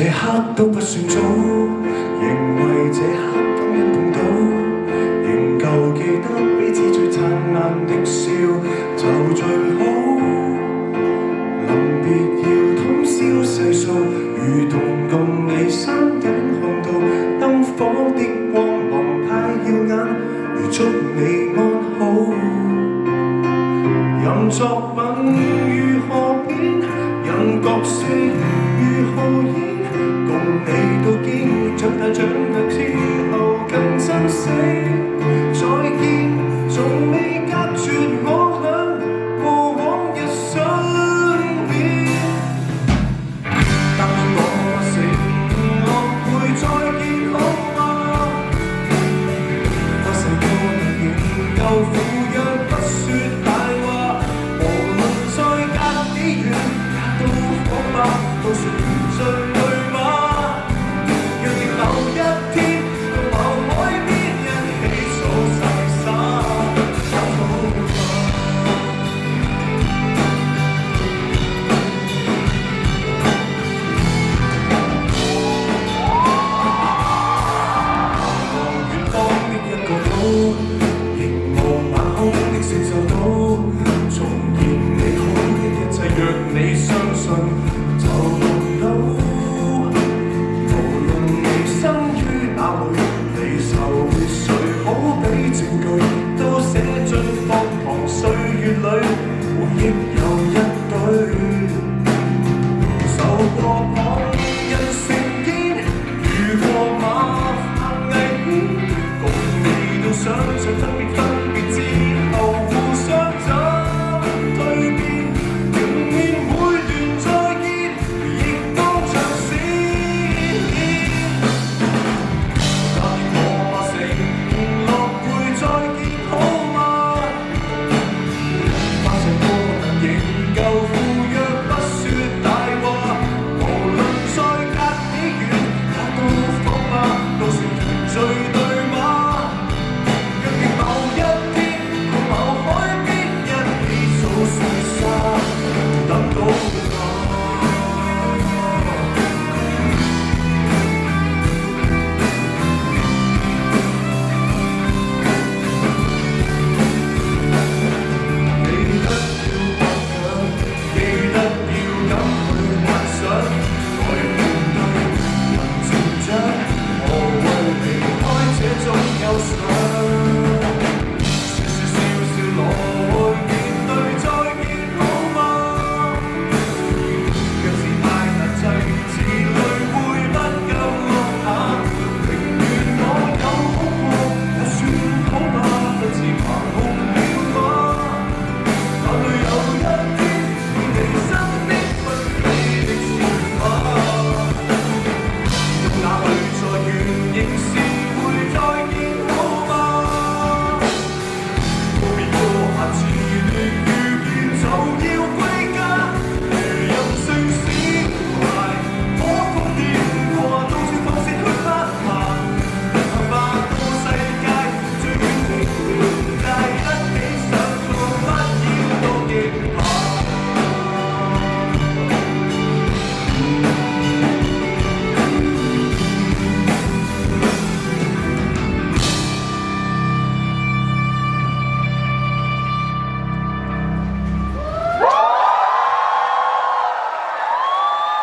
這刻都不算早，仍為這刻感恩碰到，仍舊記得彼此最燦爛的笑就最好。臨別要通宵細數，如同共你山頂看到燈火的光芒太耀眼，如祝你安好。任作品如何變，任角色如何演，共你都經歷長大之後更珍惜。再見，從未隔絕我倆過往日相變。但我承諾會再見，好嗎？發誓過能仍舊赴約，不說大話。無論再隔幾遠，也都火爆，都算團聚對嗎？若亦某一天到某海邊一起數細沙，也好嗎？望遠方的一個島，凝望晚空的四周島，重現美好的一切，若你相信就能到。無論你生於哪裏，離愁誰好比證據，都寫進課堂歲月裏，回憶有一堆。受過旁人成見，遇過麻煩危險，共你都想像分別之後互相怎蛻變，仍然每段再見，亦當作閃現。但我承諾會再見，好嗎？發誓過能仍舊赴約，不說大話。無論再隔幾遠，也都火爆，都算團聚對嗎？若亦某一天到某海邊一起數細沙，等到我。記得要倔強，記得要敢去幻想，來面對人成長，何謂離開這種憂傷？說說笑笑來面對再見，好嗎？若是太難擠，似淚會不夠落下，寧願我有好過，也算好吧，不至盲目了嗎？哪裏有一天會離身的不羈的説話，到哪裏再願仍是